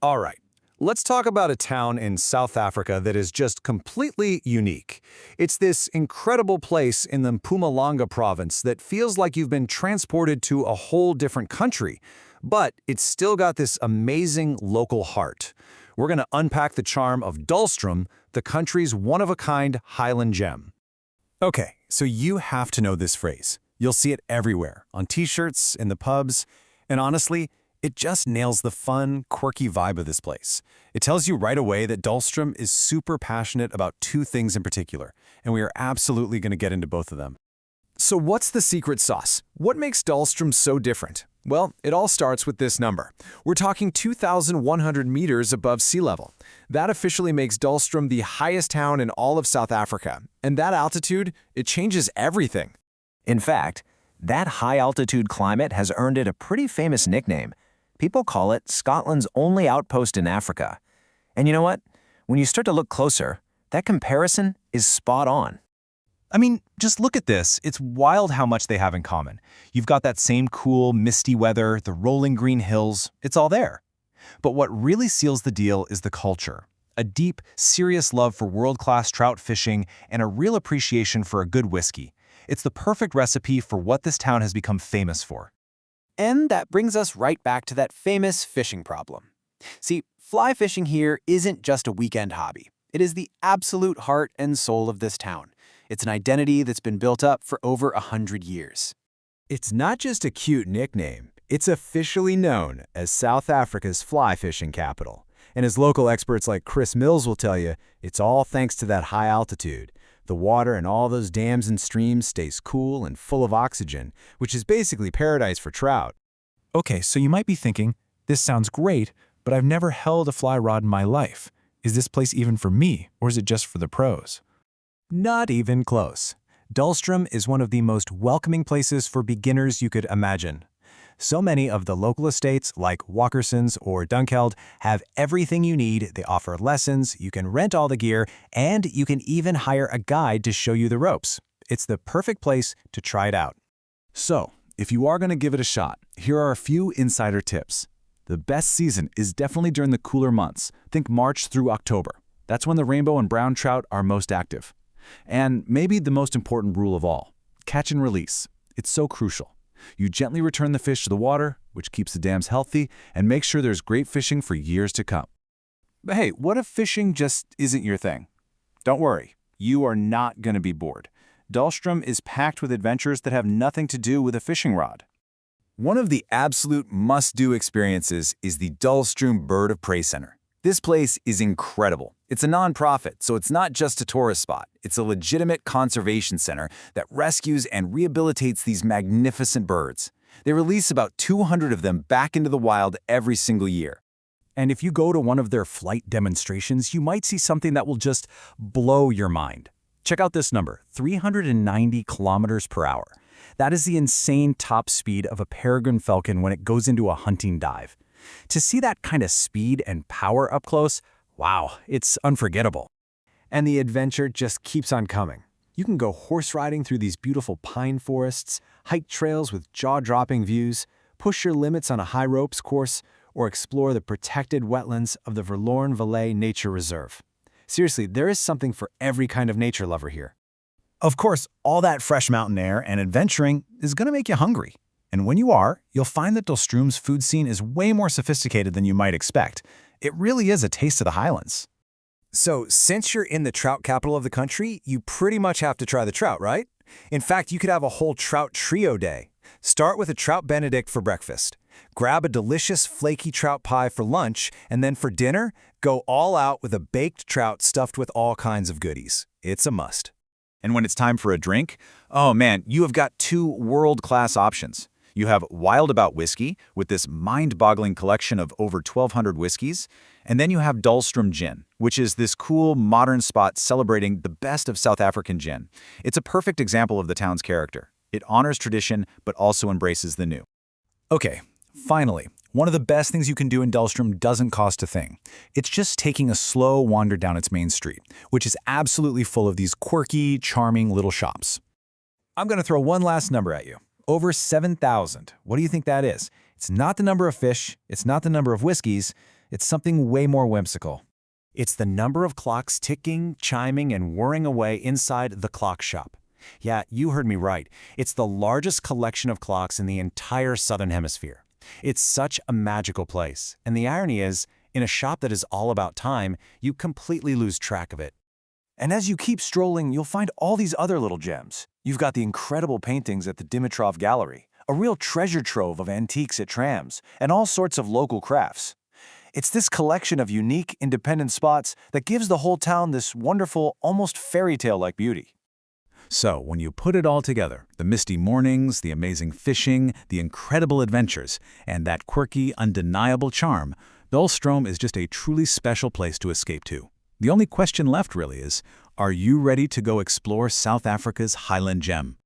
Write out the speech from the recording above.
All right, let's talk about a town in South Africa that is just completely unique. It's this incredible place in the Mpumalanga province that feels like you've been transported to a whole different country, but it's still got this amazing local heart. We're going to unpack the charm of Dullstroom, the country's one-of-a-kind Highland Gem. Okay, so you have to know this phrase. You'll see it everywhere, on t-shirts, in the pubs, and honestly, it just nails the fun, quirky vibe of this place. It tells you right away that Dullstroom is super passionate about two things in particular, and we are absolutely going to get into both of them. So what's the secret sauce? What makes Dullstroom so different? Well, it all starts with this number. We're talking 2,100 meters above sea level. That officially makes Dullstroom the highest town in all of South Africa, and that altitude, it changes everything. In fact, that high-altitude climate has earned it a pretty famous nickname. People call it Scotland's only outpost in Africa. And you know what? When you start to look closer, that comparison is spot on. I mean, just look at this. It's wild how much they have in common. You've got that same cool, misty weather, the rolling green hills. It's all there. But what really seals the deal is the culture. A deep, serious love for world-class trout fishing and a real appreciation for a good whiskey. It's the perfect recipe for what this town has become famous for. And that brings us right back to that famous fishing problem. See, fly fishing here isn't just a weekend hobby. It is the absolute heart and soul of this town. It's an identity that's been built up for over 100 years. It's not just a cute nickname. It's officially known as South Africa's fly fishing capital. And as local experts like Chris Mills will tell you, it's all thanks to that high altitude. The water in all those dams and streams stays cool and full of oxygen, which is basically paradise for trout. Okay, so you might be thinking, this sounds great, but I've never held a fly rod in my life. Is this place even for me, or is it just for the pros? Not even close. Dullstroom is one of the most welcoming places for beginners you could imagine. So many of the local estates, like Walkerson's or Dunkeld, have everything you need. They offer lessons, you can rent all the gear, and you can even hire a guide to show you the ropes. It's the perfect place to try it out. So, if you are going to give it a shot, here are a few insider tips. The best season is definitely during the cooler months. Think March through October. That's when the rainbow and brown trout are most active. And maybe the most important rule of all, catch and release. It's so crucial. You gently return the fish to the water, which keeps the dams healthy, and makes sure there's great fishing for years to come. But hey, what if fishing just isn't your thing? Don't worry, you are not going to be bored. Dullstroom is packed with adventures that have nothing to do with a fishing rod. One of the absolute must-do experiences is the Dullstroom Bird of Prey Center. This place is incredible. It's a nonprofit, so it's not just a tourist spot. It's a legitimate conservation center that rescues and rehabilitates these magnificent birds. They release about 200 of them back into the wild every single year. And if you go to one of their flight demonstrations, you might see something that will just blow your mind. Check out this number, 390 kilometers per hour. That is the insane top speed of a peregrine falcon when it goes into a hunting dive. To see that kind of speed and power up close, wow, it's unforgettable. And the adventure just keeps on coming. You can go horse riding through these beautiful pine forests, hike trails with jaw-dropping views, push your limits on a high ropes course, or explore the protected wetlands of the Verloren Valei Nature Reserve. Seriously, there is something for every kind of nature lover here. Of course, all that fresh mountain air and adventuring is going to make you hungry. And when you are, you'll find that Dullstroom's food scene is way more sophisticated than you might expect. It really is a taste of the Highlands. So, since you're in the trout capital of the country, you pretty much have to try the trout, right? In fact, you could have a whole trout trio day. Start with a trout benedict for breakfast. Grab a delicious flaky trout pie for lunch, and then for dinner, go all out with a baked trout stuffed with all kinds of goodies. It's a must. And when it's time for a drink, oh man, you have got two world-class options. You have Wild About Whiskey, with this mind-boggling collection of over 1,200 whiskeys, and then you have Dullstroom Gin, which is this cool, modern spot celebrating the best of South African gin. It's a perfect example of the town's character. It honors tradition, but also embraces the new. Okay, finally, one of the best things you can do in Dullstroom doesn't cost a thing. It's just taking a slow wander down its main street, which is absolutely full of these quirky, charming little shops. I'm going to throw one last number at you. Over 7,000. What do you think that is? It's not the number of fish, it's not the number of whiskeys, It's something way more whimsical. It's the number of clocks ticking, chiming, and whirring away inside the clock shop. Yeah, you heard me right. It's the largest collection of clocks in the entire Southern Hemisphere. It's such a magical place, and the irony is, in a shop that is all about time, you completely lose track of it. And as you keep strolling, you'll find all these other little gems. You've got the incredible paintings at the Dimitrov Gallery, a real treasure trove of antiques at trams, and all sorts of local crafts. It's this collection of unique, independent spots that gives the whole town this wonderful, almost fairy tale-like beauty. So, when you put it all together, the misty mornings, the amazing fishing, the incredible adventures, and that quirky, undeniable charm, Dullstroom is just a truly special place to escape to. The only question left really is, are you ready to go explore South Africa's Highland Gem?